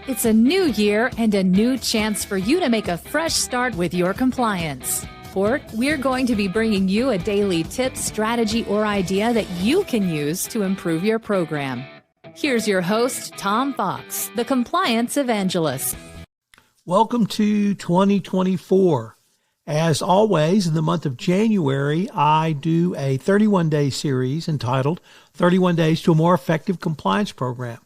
It's a new year and a new chance for you to make a fresh start with your compliance. For we're going to be bringing you a daily tip, strategy, or idea that you can use to improve your program. Here's your host, Tom Fox, the Compliance Evangelist. Welcome to 2024. As always, in the month of January, I do a 31-day series entitled 31 Days to a More Effective Compliance Program.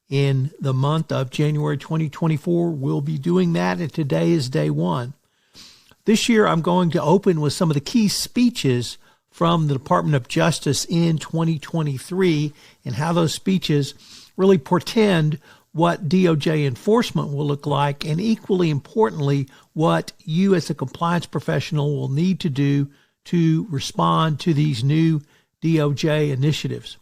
In the month of January 2024, we'll be doing that, and today is day one. This year, I'm going to open with some of the key speeches from the Department of Justice in 2023 and how those speeches really portend what DOJ enforcement will look like, and equally importantly, what you as a compliance professional will need to do to respond to these new DOJ initiatives.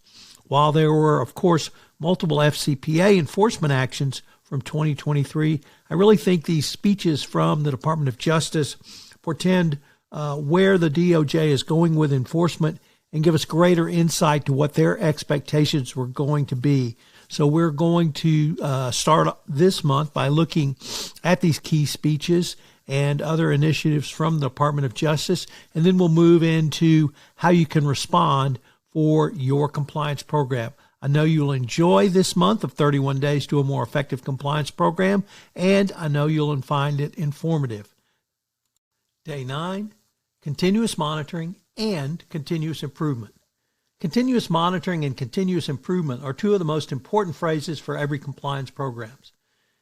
While there were, of course, multiple FCPA enforcement actions from 2023, I really think these speeches from the Department of Justice portend where the DOJ is going with enforcement and give us greater insight to what their expectations were going to be. So we're going to start this month by looking at these key speeches and other initiatives from the Department of Justice, and then we'll move into how you can respond for your compliance program. I know you'll enjoy this month of 31 Days to a More Effective Compliance Program, and I know you'll find it informative. Day 9, continuous monitoring and continuous improvement. Continuous monitoring and continuous improvement are two of the most important phrases for every compliance programs.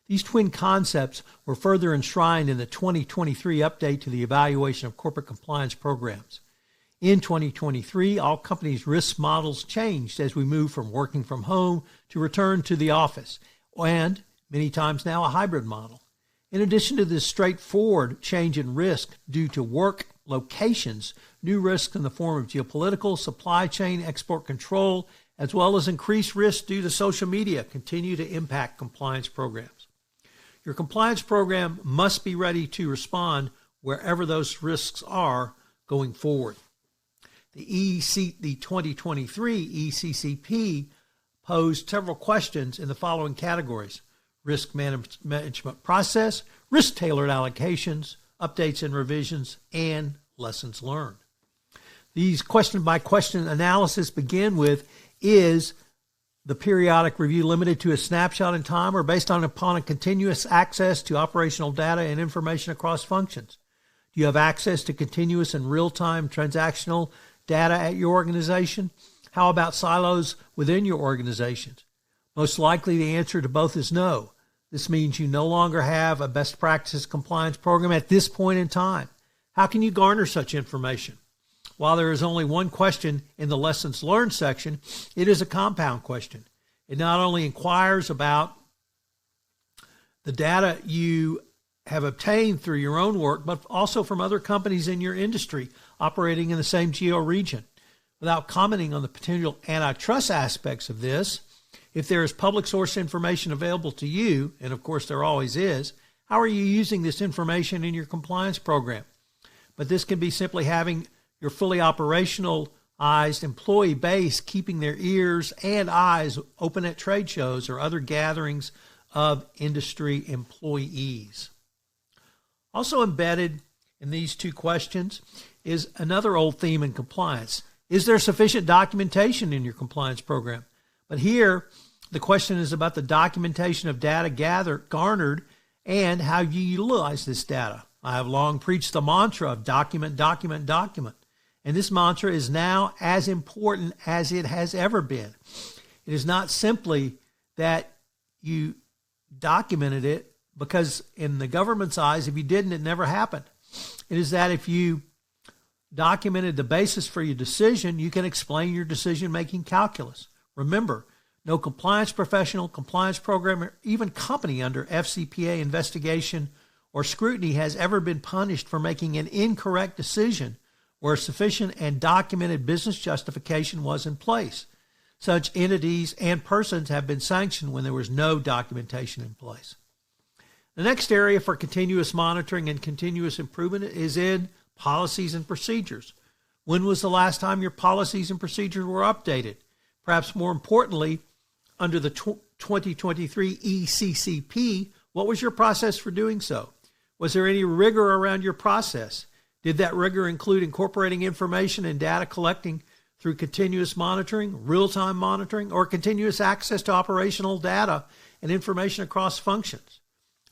These twin concepts were further enshrined in the 2023 update to the evaluation of corporate compliance programs. In 2023, all companies' risk models changed as we moved from working from home to return to the office, and many times now a hybrid model. In addition to this straightforward change in risk due to work locations, new risks in the form of geopolitical, supply chain, export control, as well as increased risk due to social media continue to impact compliance programs. Your compliance program must be ready to respond wherever those risks are going forward. The 2023 ECCP posed several questions in the following categories: risk management process, risk-tailored allocations, updates and revisions, and lessons learned. These question-by-question analysis begin with, is the periodic review limited to a snapshot in time or based upon a continuous access to operational data and information across functions? Do you have access to continuous and real-time transactional data at your organization? How about silos within your organizations? Most likely the answer to both is no. This means you no longer have a best practices compliance program at this point in time. How can you garner such information? While there is only one question in the lessons learned section, it is a compound question. It not only inquires about the data you have obtained through your own work, but also from other companies in your industry operating in the same geo-region. Without commenting on the potential antitrust aspects of this, if there is public source information available to you, and of course there always is, how are you using this information in your compliance program? But this can be simply having your fully operationalized employee base keeping their ears and eyes open at trade shows or other gatherings of industry employees. Also embedded in these two questions is another old theme in compliance. Is there sufficient documentation in your compliance program? But here, the question is about the documentation of data garnered and how you utilize this data. I have long preached the mantra of document, document, document. And this mantra is now as important as it has ever been. It is not simply that you documented it, because in the government's eyes, if you didn't, it never happened. It is that if you documented the basis for your decision, you can explain your decision-making calculus. Remember, no compliance professional, compliance program, or even company under FCPA investigation or scrutiny has ever been punished for making an incorrect decision where sufficient and documented business justification was in place. Such entities and persons have been sanctioned when there was no documentation in place. The next area for continuous monitoring and continuous improvement is in policies and procedures. When was the last time your policies and procedures were updated? Perhaps more importantly, under the 2023 ECCP, what was your process for doing so? Was there any rigor around your process? Did that rigor include incorporating information and data collecting through continuous monitoring, real-time monitoring, or continuous access to operational data and information across functions?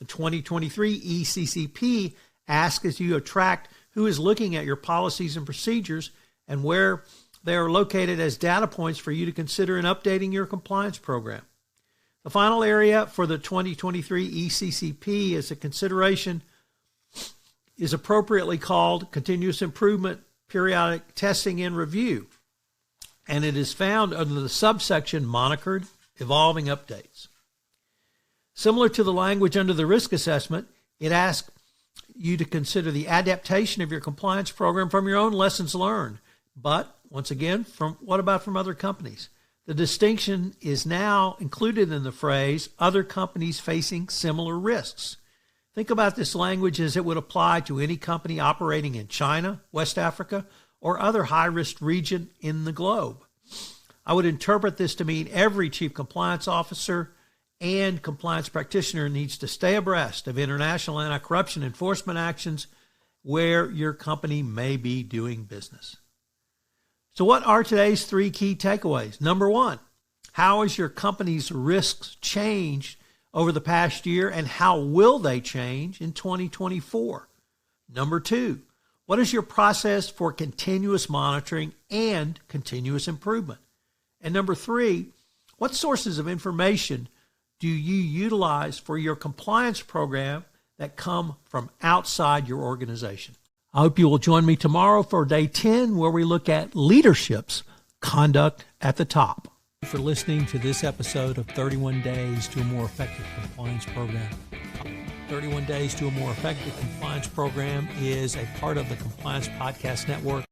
The 2023 ECCP asks as you attract who is looking at your policies and procedures and where they are located as data points for you to consider in updating your compliance program. The final area for the 2023 ECCP is a consideration is appropriately called continuous improvement, periodic testing and review, and it is found under the subsection monitored evolving updates. Similar to the language under the risk assessment, it asks you to consider the adaptation of your compliance program from your own lessons learned. But once again, what about from other companies? The distinction is now included in the phrase, other companies facing similar risks. Think about this language as it would apply to any company operating in China, West Africa, or other high-risk region in the globe. I would interpret this to mean every chief compliance officer and compliance practitioner needs to stay abreast of international anti-corruption enforcement actions where your company may be doing business. So what are today's 3 key takeaways? Number 1, how has your company's risks changed over the past year, and how will they change in 2024? Number 2, what is your process for continuous monitoring and continuous improvement? And number 3, what sources of information do you utilize for your compliance program that come from outside your organization? I hope you will join me tomorrow for day 10, where we look at leadership's conduct at the top. Thank you for listening to this episode of 31 Days to a More Effective Compliance Program. 31 Days to a More Effective Compliance Program is a part of the Compliance Podcast Network.